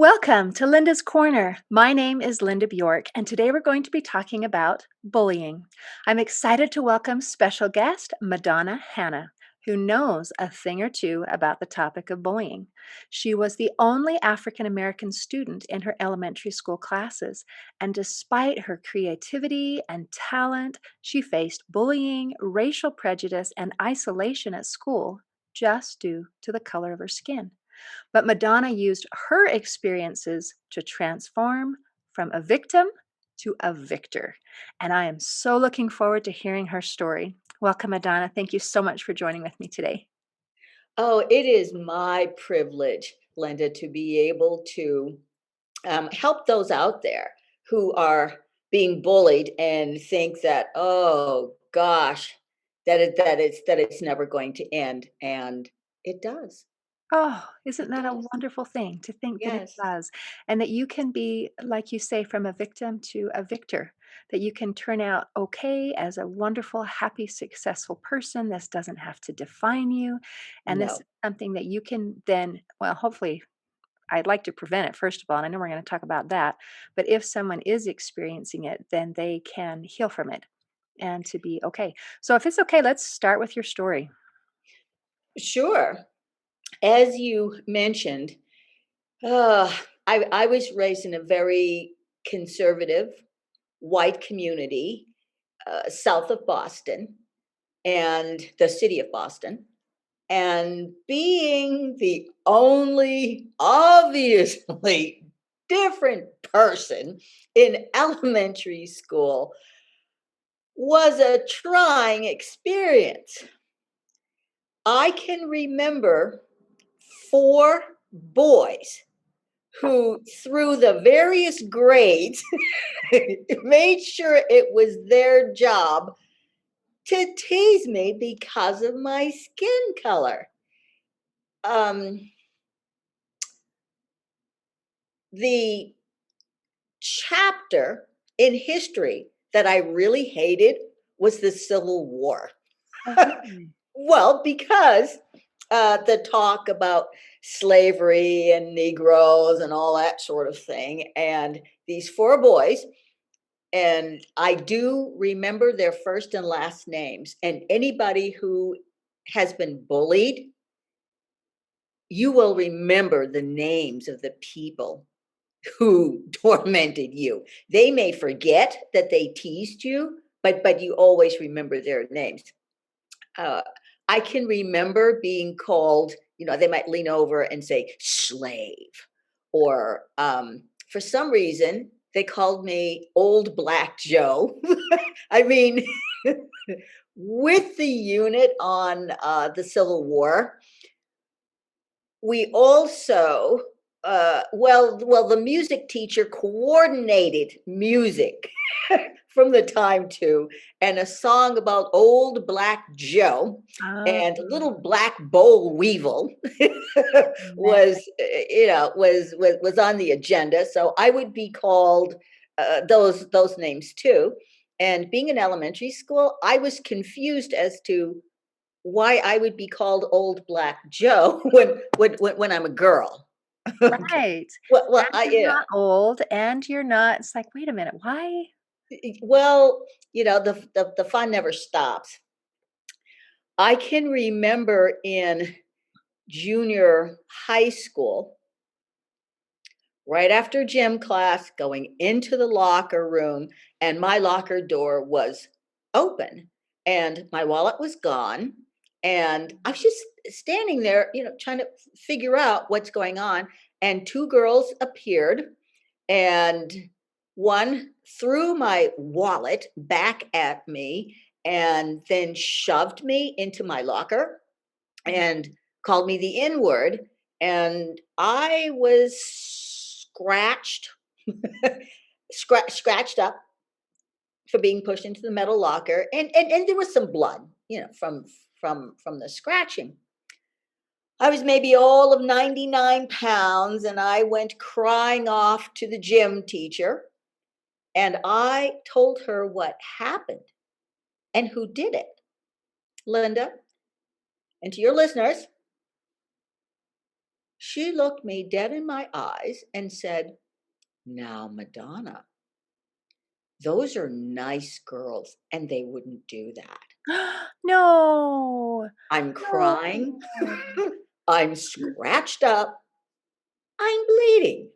Welcome to Linda's Corner. My name is Linda Bjork, and today we're going to be talking about bullying. I'm excited to welcome special guest Madonna Hanna, who knows a thing or two about the topic of bullying. She was the only African American student in her elementary school classes, and despite her creativity and talent, she faced bullying, racial prejudice, and isolation at school just due to the color of her skin. But Madonna used her experiences to transform from a victim to a victor. And I am so looking forward to hearing her story. Welcome, Madonna. Thank you so much for joining with me today. Oh, it is my privilege, Linda, to be able to help those out there who are being bullied and think that, oh gosh, that it's never going to end, and it does. Oh, isn't It that a does. wonderful thing to think that it Yes. does? And that you can be, like you say, from a victim to a victor, that you can turn out okay as a wonderful, happy, successful person. This doesn't have to define you. And this is No. something that you can then, well, hopefully I'd like to prevent it, first of all, and I know we're going to talk about that. But if someone is experiencing it, then they can heal from it and to be okay. So, if it's okay, let's start with your story. Sure. As you mentioned, uh, I was raised in a very conservative white community south of Boston and the city of Boston. And being the only obviously different person in elementary school was a trying experience. I can remember four boys who, through the various grades, made sure it was their job to tease me because of my skin color. Um, the chapter in history that I really hated was the Civil War. Oh, really? Well, because the talk about slavery and Negroes and all that sort of thing. And these four boys, and I do remember their first and last names. And anybody who has been bullied, you will remember the names of the people who tormented you. They may forget that they teased you, but you always remember their names. Uh, I can remember being called, they might lean over and say slave, or for some reason they called me Old Black Joe. I mean, with the unit on the Civil War, we also the music teacher coordinated music from the time to, and a song about old Black Joe Oh, and little black boll weevil man. was was on the agenda, so I would be called those names too. And being in elementary school, I was confused as to why I would be called Old Black Joe when I'm a girl. Okay. Right. Well, And you're not old, and you're not, it's like, wait a minute, why? well, the fun never stops. I can remember in junior high school, right after gym class, going into the locker room, and my locker door was open, and my wallet was gone, and I was just standing there, trying to figure out what's going on, and two girls appeared, and one threw my wallet back at me and then shoved me into my locker and called me the N word. And I was scratched up for being pushed into the metal locker, and there was some blood, from the scratching. I was maybe all of 99 pounds, and I went crying off to the gym teacher, and I told her what happened and who did it. Linda, and to your listeners, She looked me dead in my eyes and said, "Now, Madonna, those are nice girls, and they wouldn't do that." No. I'm No. crying. I'm scratched up. I'm bleeding.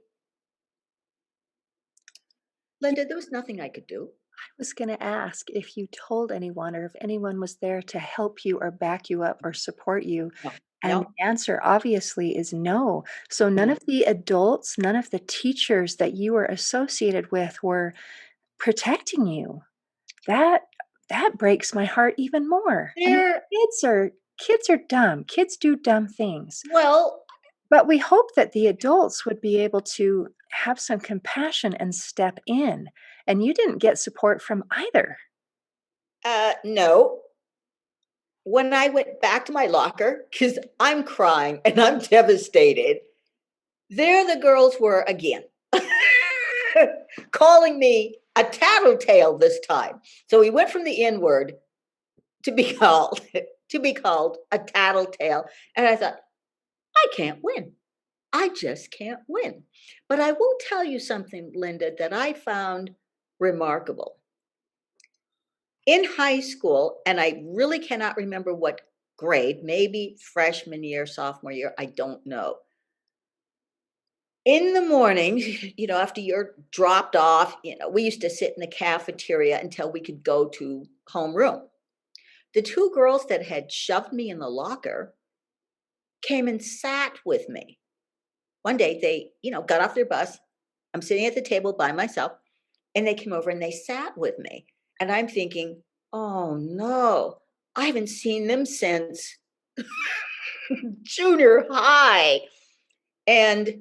Linda, there was nothing I could do. Was gonna ask if you told anyone or if anyone was there to help you or back you up or support you, No, and no, the answer obviously is no. So none no. of the adults, none of the teachers that you were associated with were protecting you. That that breaks my heart even more. I mean, There, kids are dumb. Kids do dumb things. well, But we hope that the adults would be able to have some compassion and step in, and you didn't get support from either. no. When I went back to my locker, because I'm crying and I'm devastated, there the girls were again, calling me a tattletale this time. So we went from the N word to be called to be called a tattletale, and I thought, I can't win. I just can't win. But I will tell you something, Linda, that I found remarkable. In high school, and I really cannot remember what grade, maybe freshman year, sophomore year, I don't know. In the morning, after you're dropped off, we used to sit in the cafeteria until we could go to homeroom. The two girls that had shoved me in the locker came and sat with me. One day they, got off their bus. I'm sitting at the table by myself, and they came over and they sat with me. And I'm thinking, oh no, I haven't seen them since junior high. And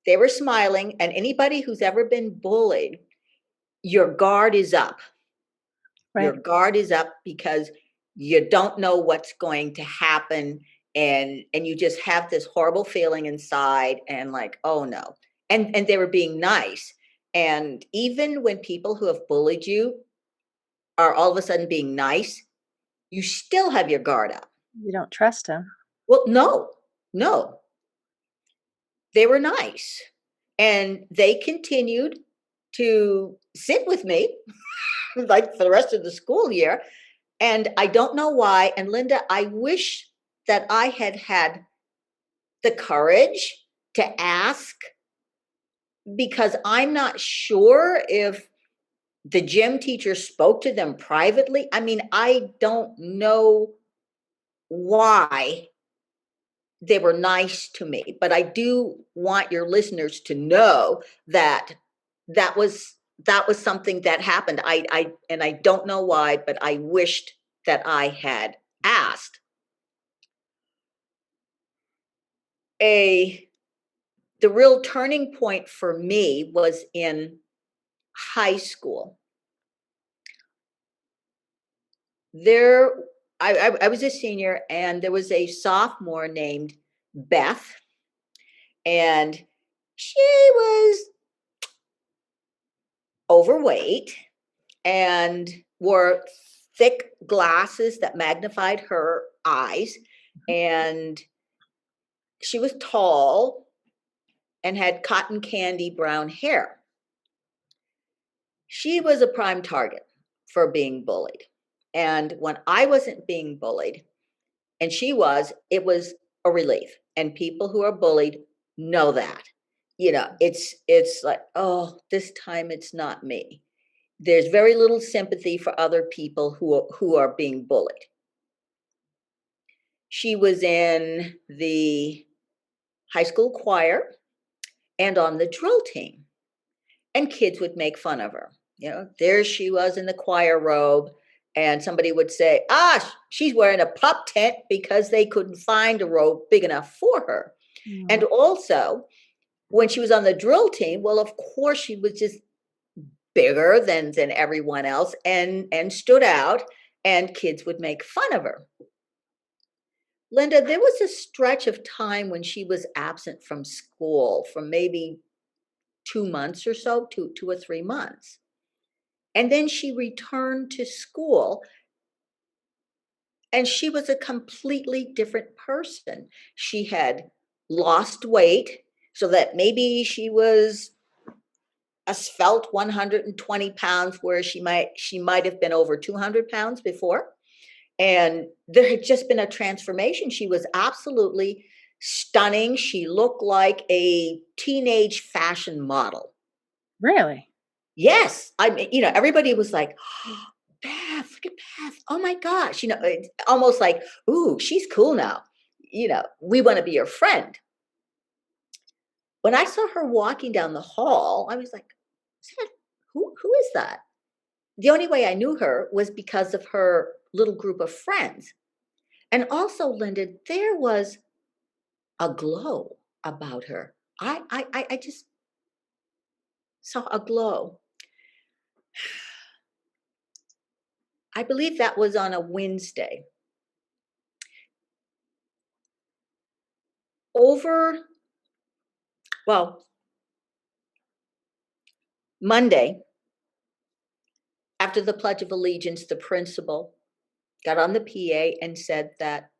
they were smiling. And anybody who's ever been bullied, your guard is up. Your Right. guard is up because you don't know what's going to happen. And you just have this horrible feeling inside and like, oh no. And they were being nice. And even when people who have bullied you are all of a sudden being nice, you still have your guard up. You don't trust him. Well, no, no, they were nice. And they continued to sit with me like for the rest of the school year. And I don't know why. And Linda, I wish that I had had the courage to ask, because I'm not sure if the gym teacher spoke to them privately. I mean, I don't know why they were nice to me, but I do want your listeners to know that that was something that happened. I don't know why, but I wished that I had asked. A The real turning point for me was in high school. There I was a senior, and there was a sophomore named Beth, and she was overweight and wore thick glasses that magnified her eyes, and she was tall and had cotton candy brown hair. She was a prime target for being bullied. And when I wasn't being bullied and she was, it was a relief. And people who are bullied know that. It's like, oh, this time it's not me. There's very little sympathy for other people who are being bullied. She was in the high school choir and on the drill team, and kids would make fun of her. There she was in the choir robe, and somebody would say, she's wearing a pup tent because they couldn't find a robe big enough for her. Mm. And also, when she was on the drill team, well, of course, she was just bigger than everyone else and stood out, and kids would make fun of her. Linda, there was a stretch of time when she was absent from school for maybe 2 months or so, 2 or 3 months. And then she returned to school, and she was a completely different person. She had lost weight so that maybe she was a svelte 120 pounds, where she might have been over 200 pounds before. And there had just been a transformation. She was absolutely stunning. She looked like a teenage fashion model. Really? Yes, I mean, everybody was like, "Oh, Beth, look at Beth. Oh my gosh." It's almost like, "Ooh, she's cool now. We want to be her friend." When I saw her walking down the hall, I was like, "Is that- who is that?" The only way I knew her was because of her little group of friends. And also, Linda, there was a glow about her. I just saw a glow. I believe that was on a Wednesday. Over, well, Monday, after the Pledge of Allegiance, the principal got on the PA and said that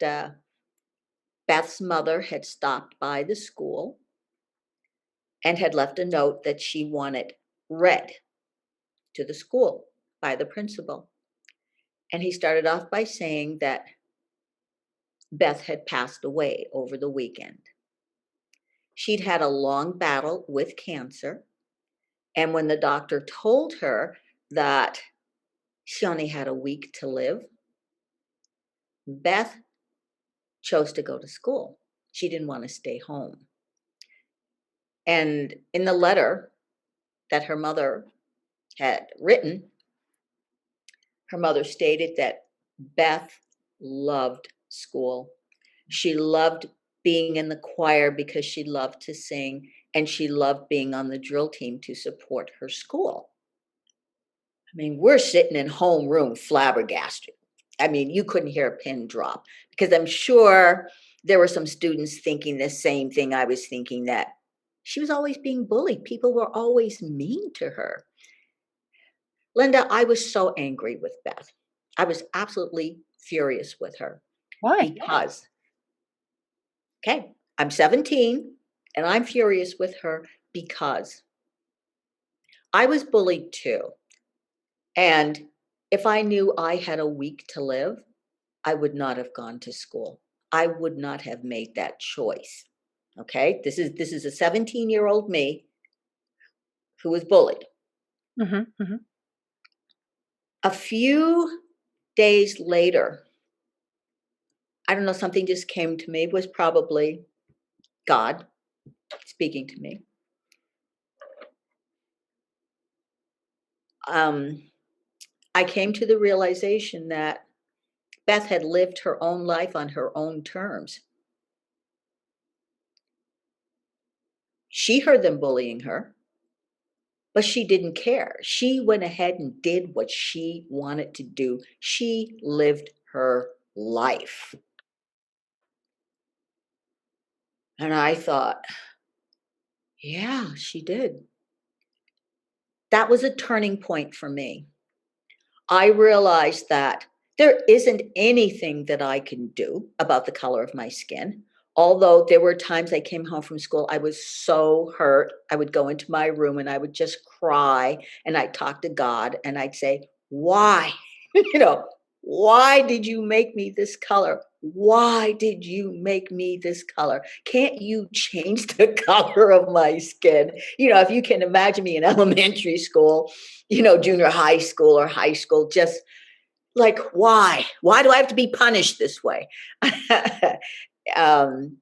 Beth's mother had stopped by the school and had left a note that she wanted read to the school by the principal. And he started off by saying that Beth had passed away over the weekend. She'd had a long battle with cancer. And when the doctor told her that she only had a week to live, Beth chose to go to school. She didn't want to stay home. And in the letter that her mother had written, her mother stated that Beth loved school. She loved being in the choir because she loved to sing, and she loved being on the drill team to support her school. I mean, we're sitting in homeroom flabbergasted. I mean, you couldn't hear a pin drop, because I'm sure there were some students thinking the same thing I was thinking, that she was always being bullied. People were always mean to her. Linda, I was so angry with Beth. I was absolutely furious with her Why? because, okay, I'm 17 and I'm furious with her because I was bullied too. And if I knew I had a week to live, I would not have gone to school. I would not have made that choice. Okay? This is a 17-year-old me who was bullied. Mhm, mhm. A few days later, I don't know, something just came to me. It was probably God speaking to me. Um, I came to the realization that Beth had lived her own life on her own terms. She heard them bullying her, but she didn't care. She went ahead and did what she wanted to do. She lived her life. And I thought, yeah, she did. That was a turning point for me. I realized that there isn't anything that I can do about the color of my skin. Although there were times I came home from school, I was so hurt. I would go into my room and I would just cry, and I'd talk to God and I'd say, "Why? you know, why did you make me this color? Why did you make me this color? Can't you change the color of my skin?" If you can imagine me in elementary school, junior high school or high school, just like, why? Why do I have to be punished this way? um,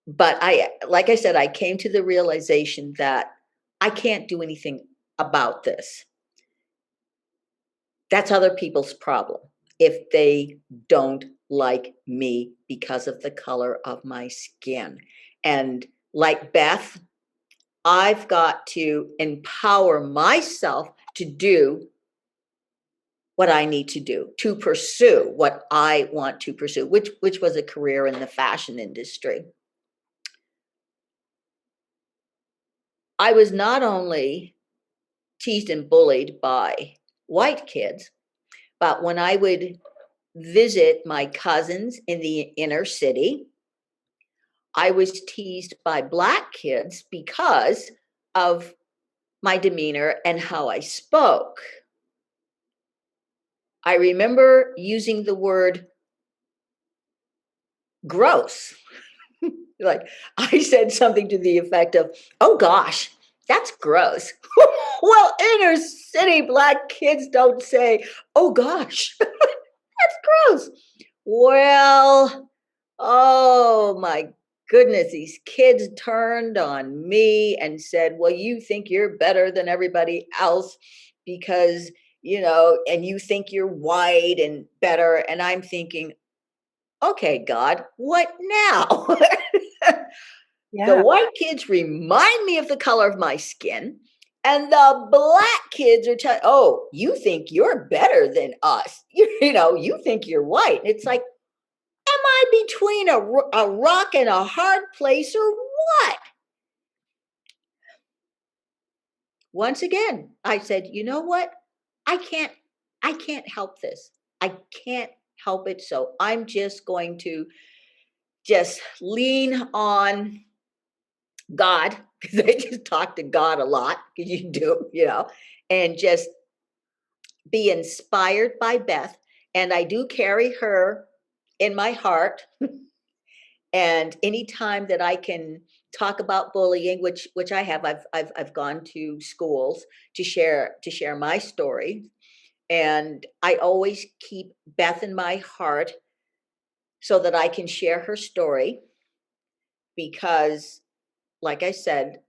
but like I said, I came to the realization that I can't do anything about this. That's other people's problem if they don't like me because of the color of my skin. And like Beth, I've got to empower myself to do what I need to do, to pursue what I want to pursue, which was a career in the fashion industry. I was not only teased and bullied by white kids, but when I would visit my cousins in the inner city, I was teased by Black kids because of my demeanor and how I spoke. I remember using the word gross. Like, I said something to the effect of, "Oh gosh, that's gross." Well, inner city Black kids don't say, "Oh gosh, that's gross." Well, oh my goodness, these kids turned on me and said, "Well, you think you're better than everybody else because, and you think you're white and better." And I'm thinking, "Okay, God, what now?" The Yeah. white kids remind me of the color of my skin, and the Black kids are telling, "Oh, you think you're better than us. You think you're white." And it's like, am I between a rock and a hard place or what? Once again, I said, "You know what? I can't I can't help this. I can't help it. So I'm just going to just lean on God," because I just talk to God a lot, because you do, and just be inspired by Beth. And I do carry her in my heart. And anytime that I can talk about bullying, which I have, I've gone to schools to share my story, and I always keep Beth in my heart so that I can share her story because, like I said,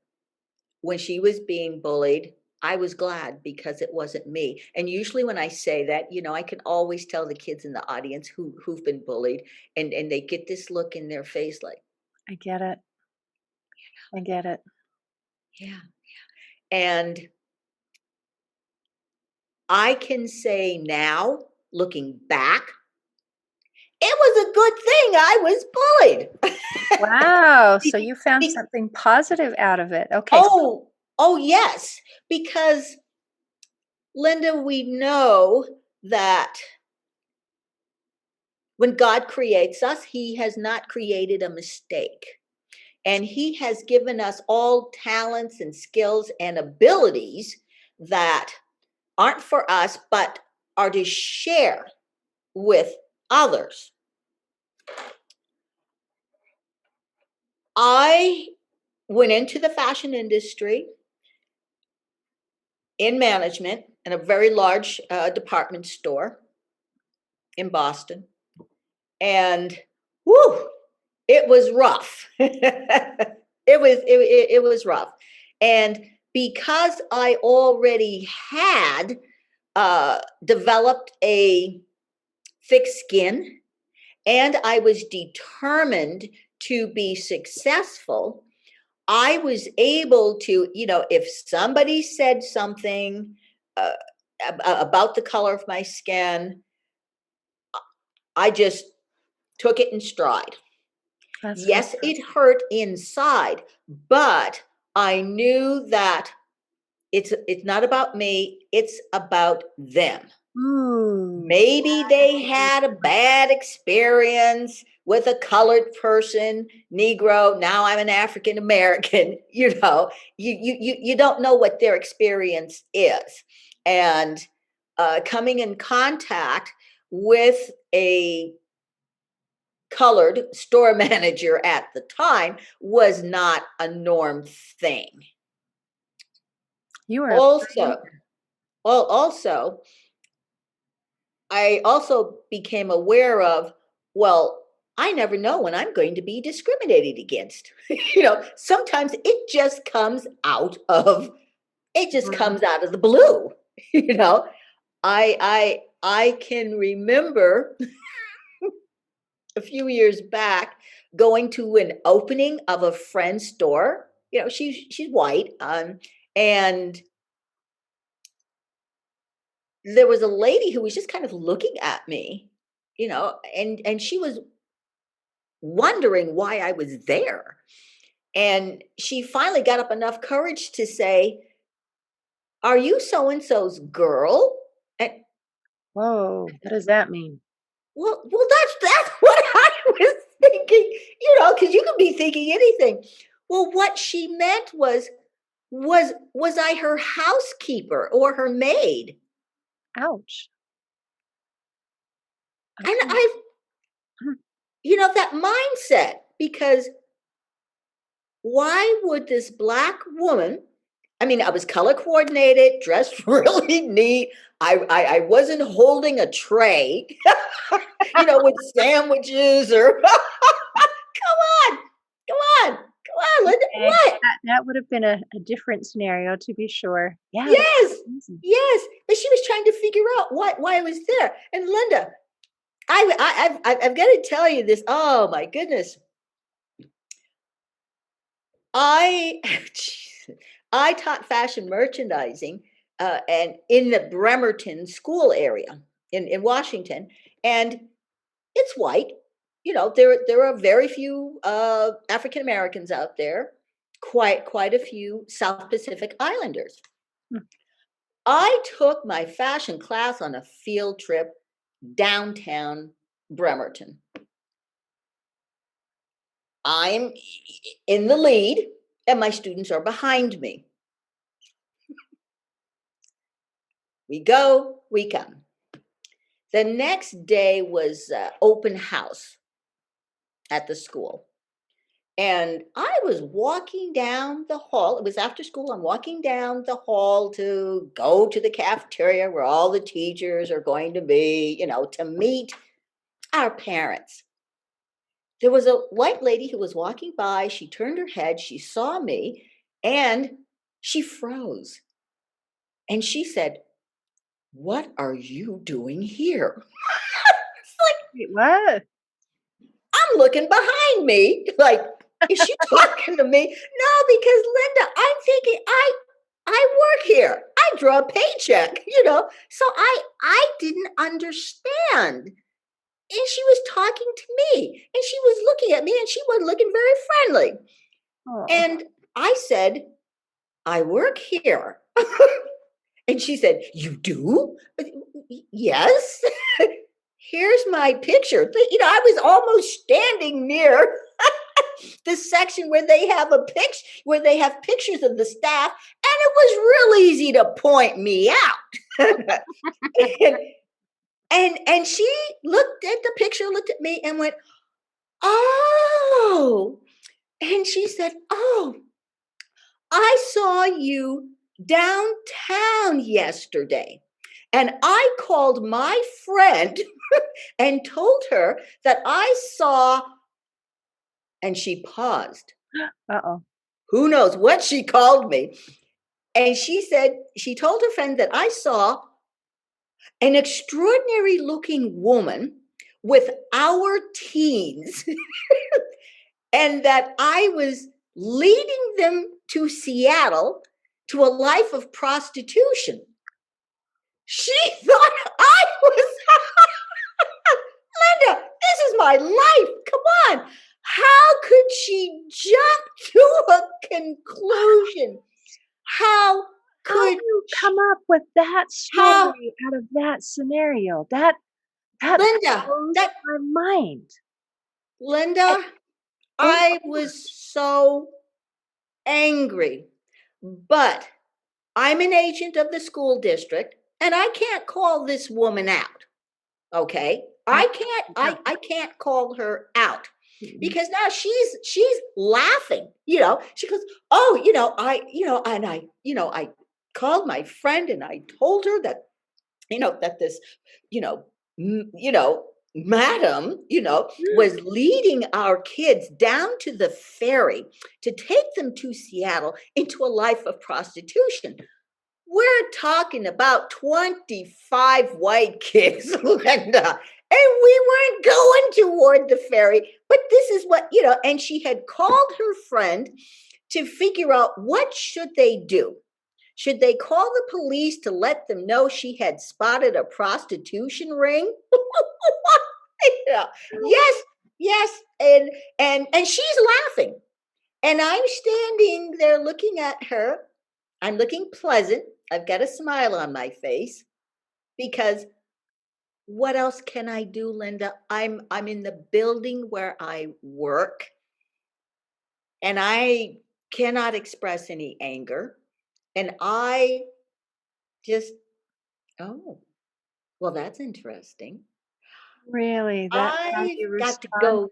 when she was being bullied, I was glad because it wasn't me. And usually when I say that, I can always tell the kids in the audience who've been bullied, and they get this look in their face like, I get it. I get it. yeah. And I can say now, looking back, it was a good thing I was bullied. Wow, so Be- you found be- something positive out of it. Okay. oh yes, because Linda, we know that when God creates us, He has not created a mistake. And He has given us all talents and skills and abilities that aren't for us, but are to share with others. I went into the fashion industry in management in a very large department store in Boston. And whoo, it was rough. It was rough. And because I already had developed a thick skin and I was determined to be successful, I was able to, if somebody said something uh, about the color of my skin, I just took it in stride. That's Yes, fantastic. it hurt inside, but I knew that it's not about me, it's about them. Ooh, Maybe that's they a good had a point. bad experience with a colored person, Negro. Now I'm an African American. You don't know what their experience is, and coming in contact with a colored store manager at the time was not a norm thing. You are a Also, pioneer. also, I also became aware of, well, I never know when I'm going to be discriminated against. Sometimes it just Mhm. comes out of the blue. you know. I can remember a few years back going to an opening of a friend's store. She's white, and there was a lady who was just kind of looking at me, and she was wondering why I was there. And she finally got up enough courage to say, "Are you so and so's girl?" And Whoa, what does that mean? well, that's what I was thinking. because you could be thinking anything. Well, what she meant was I her housekeeper or her maid? Ouch. And Okay. I've, Mhm. that mindset, because why would this black woman, I mean, I was color coordinated, dressed really neat. I wasn't holding a tray, with sandwiches or come on, come on, come on, Linda. Okay. What? That would have been a different scenario to be sure. Yeah, that's Yes, crazy. yes. But she was trying to figure out why I was there. And Linda, I've got to tell you this. Oh my goodness. I I taught fashion merchandising, and in the Bremerton school area in Washington, and it's white. There are very few African Americans out there, quite a few South Pacific Islanders. Mm. I took my fashion class on a field trip downtown Bremerton. I'm in the lead, and my students are behind me. We go, we come. The next day was open house at the school. And I was walking down the hall. It was after school. I'm walking down the hall to go to the cafeteria where all the teachers are going to be, to meet our parents. There was a white lady who was walking by. She turned her head. She saw me and she froze. And she said, "What are you doing here?" It's like, Wait, what? I'm looking behind me, like, is she talking to me? No, because Linda, I'm thinking I work here. I draw a paycheck. So I didn't understand. And she was talking to me and she was looking at me and she wasn't looking very friendly. Oh. And I said, "I work here." And she said, "You do?" Yes. Here's my picture. I was almost standing near the section where they have pictures of the staff, and it was real easy to point me out. and, and she looked at the picture, looked at me, and went, "Oh." And she said, "Oh, I saw you downtown yesterday. And I called my friend and told her that I saw," and she paused. Uh-oh. Who knows what she called me? And she said, she told her friend that I saw an extraordinary looking woman with our teens and that I was leading them to Seattle to a life of prostitution. She thought I was Linda, this is my life. Come on. How could she jump to a conclusion? How How do could you she, come up with that how, story out of that scenario? That Linda, blows that, my mind. I Linda, oh I my was so angry. But I'm an agent of the school district and I can't call this woman out. Okay. gosh. I can't call her out Mhm. because now she's laughing. She goes, "Oh, and I called my friend and I told her that, that this, you know, madam, was leading our kids down to the ferry to take them to Seattle into a life of prostitution." We're talking about 25 white kids, Linda, and we weren't going toward the ferry. But this is what, and she had called her friend to figure out what should they do. Should they call the police to let them know she had spotted a prostitution ring? Yeah. Yes, yes, and she's laughing. And I'm standing there looking at her. I'm looking pleasant. I've got a smile on my face because what else can I do, Linda? I'm in the building where I work. and I cannot express any anger. And I just, oh, well, that's interesting. Really? That's how I've you got to respond? go,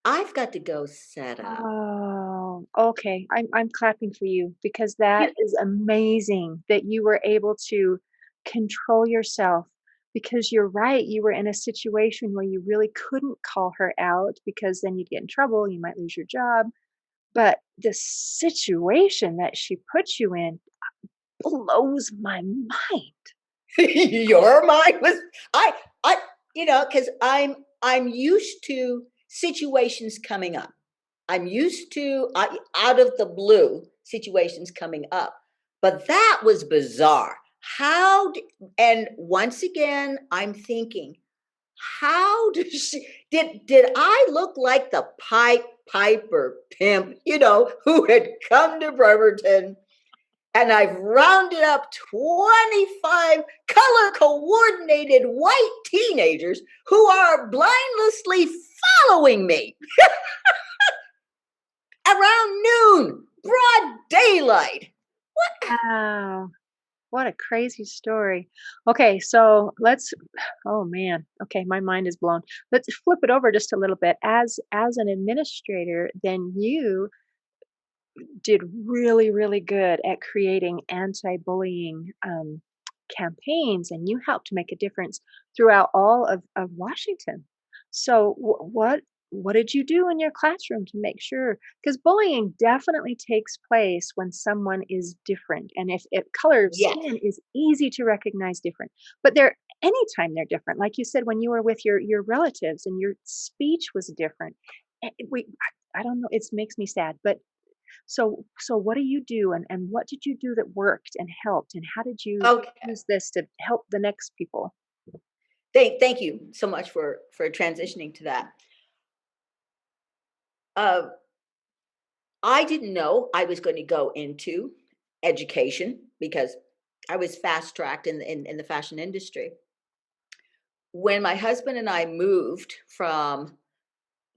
I've got to go set up. Oh, okay. I'm clapping for you because that You is amazing that you were able to control yourself because you're right, you were in a situation where you really couldn't call her out because then you'd get in trouble, you might lose your job. But the situation that she put you in blows my mind. Your mind was I I because I'm used to situations coming up. I'm used to out of the blue situations coming up. But that was bizarre. And once again, I'm thinking, how does she did I look like the Piper pimp, who had come to Bremerton, and I've rounded up 25 color coordinated white teenagers who are blindlessly following me around noon, broad daylight. Wow. What a crazy story. Okay, so let's oh man. Okay, my mind is blown. Let's flip it over just a little bit. As an administrator, then you did really, really good at creating anti-bullying campaigns, and you helped make a difference throughout all of Washington. So, what did you do in your classroom to make sure? Because bullying definitely takes place when someone is different, and if color of Yes. skin is easy to recognize different, but they're anytime they're different. Like you said, when you were with your relatives and your speech was different. I don't know. It makes me sad, but so what do you do and what did you do that worked and helped and how did you Okay. use this to help the next people? Thank you so much for transitioning to that. Uh, I didn't know I was going to go into education because I was fast tracked in the fashion industry. When my husband and I moved from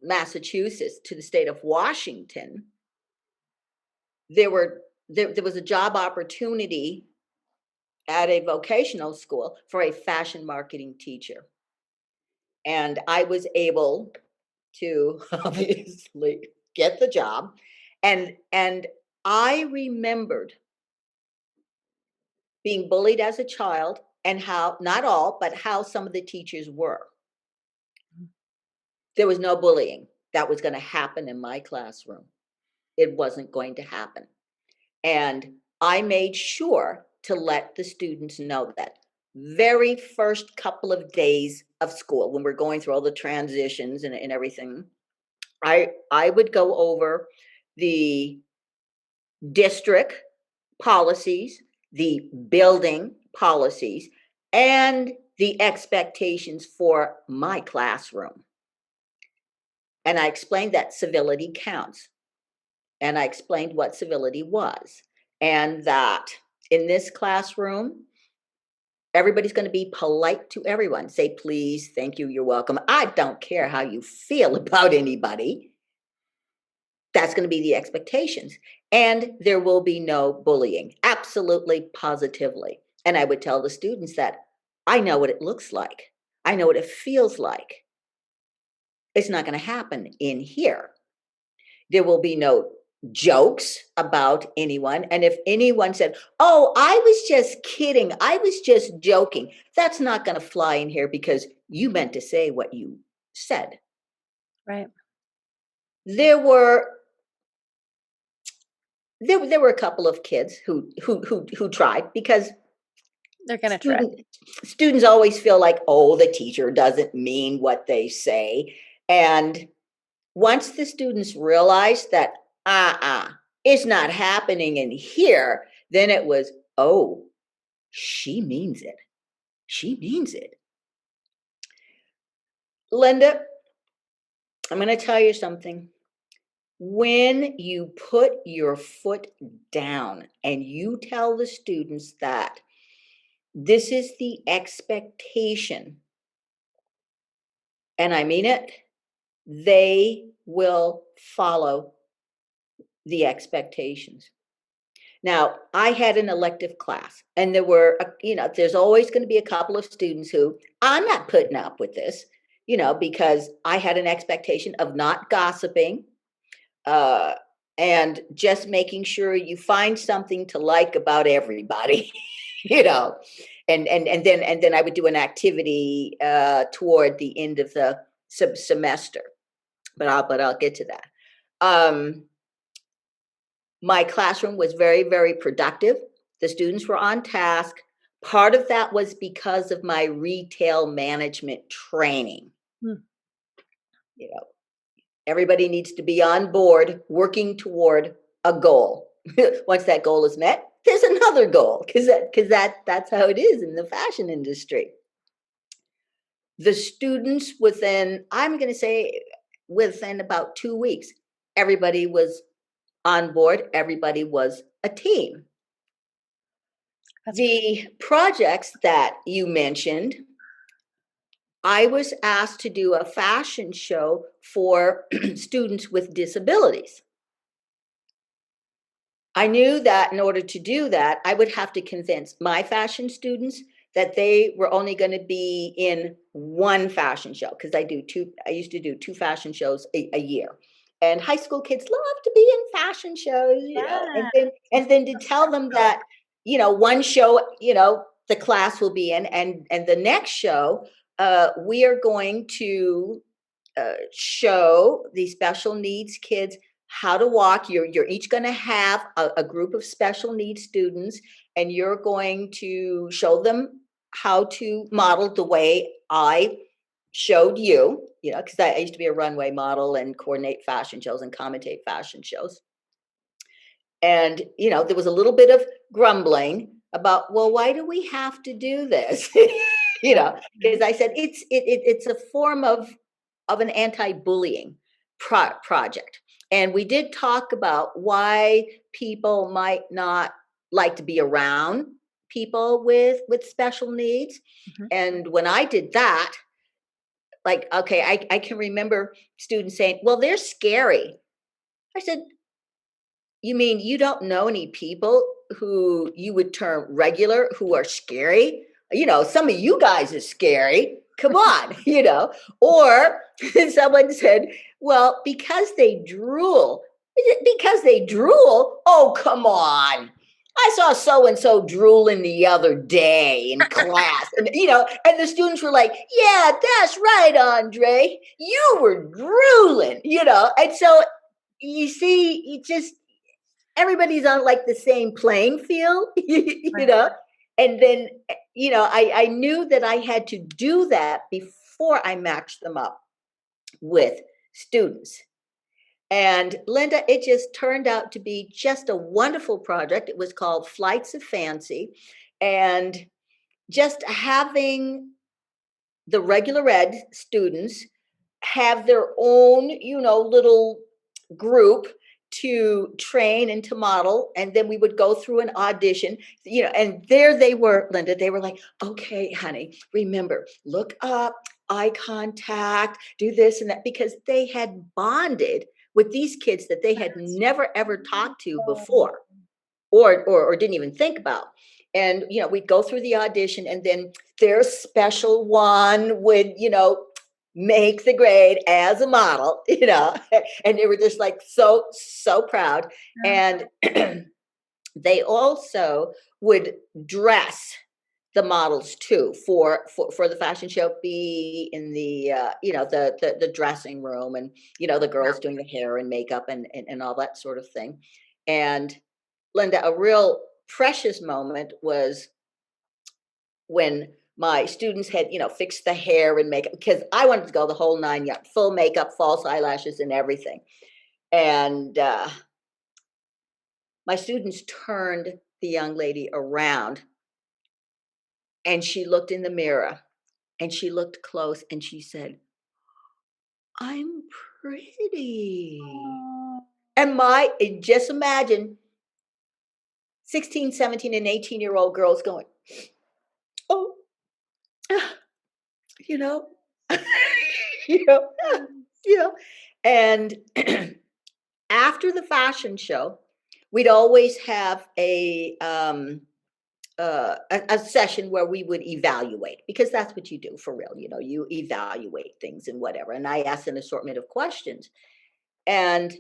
Massachusetts to the state of Washington, there was a job opportunity at a vocational school for a fashion marketing teacher. And I was able to obviously get the job. And I remembered being bullied as a child and how, not all, but how some of the teachers were. There was no bullying that was going to happen in my classroom. It wasn't going to happen. And I made sure to let the students know that very first couple of days of school, when we're going through all the transitions and everything, I would go over the district policies, the building policies, and the expectations for my classroom. And I explained that civility counts. And I explained what civility was, and that in this classroom, everybody's going to be polite to everyone. Say please, thank you, you're welcome. I don't care how you feel about anybody. That's going to be the expectations. And there will be no bullying, absolutely, positively. And I would tell the students that I know what it looks like, I know what it feels like. It's not going to happen in here. There will be no jokes about anyone. And if anyone said, oh, I was just kidding, I was just joking, that's not going to fly in here because you meant to say what you said. Right. There were there were a couple of kids who tried because They're gonna try. student students always feel like, oh, the teacher doesn't mean what they say. And once the students realized that, it's not happening in here, then it was, oh, she means it. She means it. Linda, I'm going to tell you something. When you put your foot down and you tell the students that this is the expectation, and I mean it, they will follow the expectations. Now, I had an elective class, and there were, there's always going to be a couple of students who I'm not putting up with this, because I had an expectation of not gossiping, uh, and just making sure you find something to like about everybody, you know, and then I would do an activity toward the end of the semester, but I'll get to that. Um, my classroom was very, very productive. The students were on task. Part of that was because of my retail management training. Mm. You know, everybody needs to be on board working toward a goal. Once that goal is met, there's another goal because that's how it is in the fashion industry. The students within, I'm going to say, within about 2 weeks, everybody was on board. Everybody was a team. That's The projects that you mentioned, I was asked to do a fashion show for students with disabilities. I knew that in order to do that, I would have to convince my fashion students that they were only going to be in one fashion show because I used to do two fashion shows a year. And high school kids love to be in fashion shows, and fun. then to tell them that, one show, the class will be in, and the next show, we are going to show the special needs kids how to walk. You're each going to have a group of special needs students, and you're going to show them how to model the way I showed you. Because I used to be a runway model and coordinate fashion shows and commentate fashion shows. And there was a little bit of grumbling about, well, why do we have to do this? Because I said it's a form of an anti-bullying project. And we did talk about why people might not like to be around people with special needs. Mhm. And when I did that, like, okay, I can remember students saying, well, they're scary. I said, you mean you don't know any people who you would term regular who are scary? Some of you guys are scary. Come on, Or someone said, well, because they drool. Is it because they drool? Oh, come on. I saw so and so drooling the other day in class. And the students were like, yeah, that's right, Andre. You were drooling. And so you see, everybody's on like the same playing field, Right. And then, I knew that I had to do that before I matched them up with students. And Linda, it just turned out to be just a wonderful project. It was called Flights of Fancy. And just having the regular ed students have their own, little group to train and to model. And then we would go through an audition, and there they were, Linda. They were like, okay, honey, remember, look up, eye contact, do this and that, because they had bonded with these kids that they had That's never ever talked to wonderful. before or didn't even think about. And we'd go through the audition, and then their special one would make the grade as a model, and they were just like so proud. Yeah. And they also would dress the models too for the fashion show, be in the the dressing room, and the girls doing the hair and makeup and all that sort of thing. And Linda, a real precious moment was when my students had, fixed the hair and makeup, because I wanted to go the whole 9 yards, full makeup, false eyelashes, and everything. And my students turned the young lady around, and she looked in the mirror, and she looked close, and she said, I'm pretty. Oh, And just imagine 16, 17, and 18-year-old girls going, oh, you know, you know, yes. you know, and After the fashion show, we'd always have a session where we would evaluate because that's what you do for real. You evaluate things and whatever. And I asked an assortment of questions. And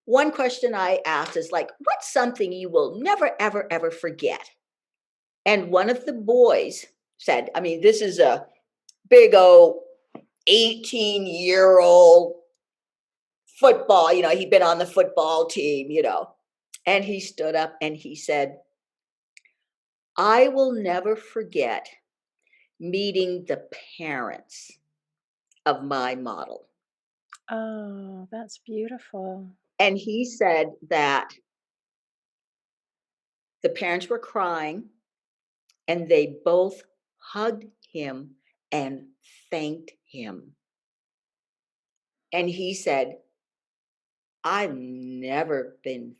one question I asked is like, what's something you will never, ever, ever forget? And one of the boys said, I mean, this is a big old 18-year-old football, he'd been on the football team, and he stood up and he said, I will never forget meeting the parents of my model. Oh, that's beautiful. And he said that the parents were crying and they both hugged him and thanked him. And he said, I've never been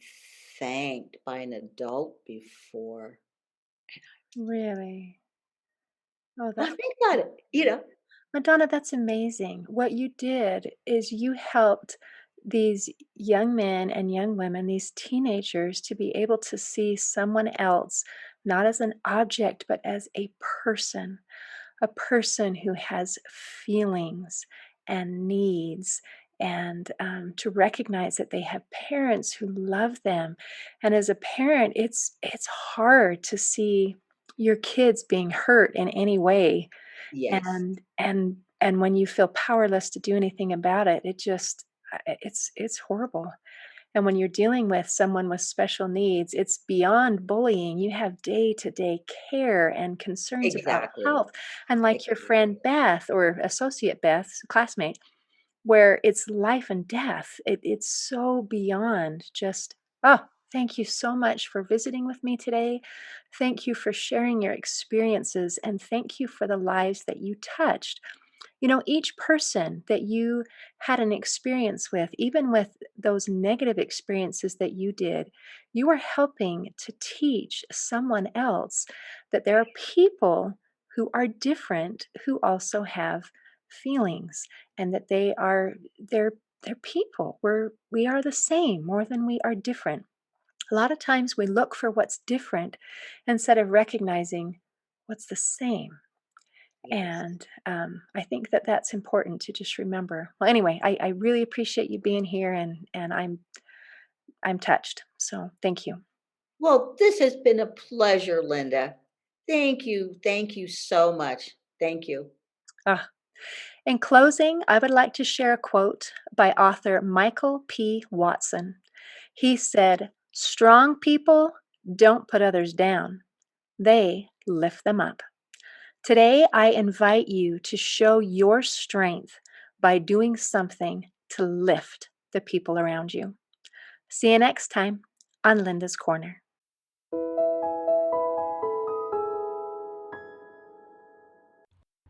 thanked by an adult before. Really? Oh, Well, that's think about it. Madonna, that's amazing. What you did is you helped these young men and young women, these teenagers, to be able to see someone else not as an object, but as a person who has feelings and needs, and to recognize that they have parents who love them. And as a parent, it's hard to see your kids being hurt in any way, Yes, and when you feel powerless to do anything about it, it just it's horrible. And when you're dealing with someone with special needs, it's beyond bullying. You have day-to-day care and concerns about exactly. health. And like your Exactly. friend Beth or associate Beth, classmate, where it's life and death. It's so beyond just, oh, thank you so much for visiting with me today. Thank you for sharing your experiences, and thank you for the lives that you touched. Each person that you had an experience with, even with those negative experiences that you did, you are helping to teach someone else that there are people who are different who also have feelings, and that they're people. We are the same more than we are different. A lot of times we look for what's different instead of recognizing what's the same. Yes. And I think that that's important to just remember. Well, anyway, I really appreciate you being here, and I'm touched. So thank you. Well, this has been a pleasure, Linda. Thank you. Thank you so much. Thank you. Ah, in closing, I would like to share a quote by author Michael P. Watson. He said, "Strong people don't put others down; they lift them up." Today, I invite you to show your strength by doing something to lift the people around you. See you next time on Linda's Corner.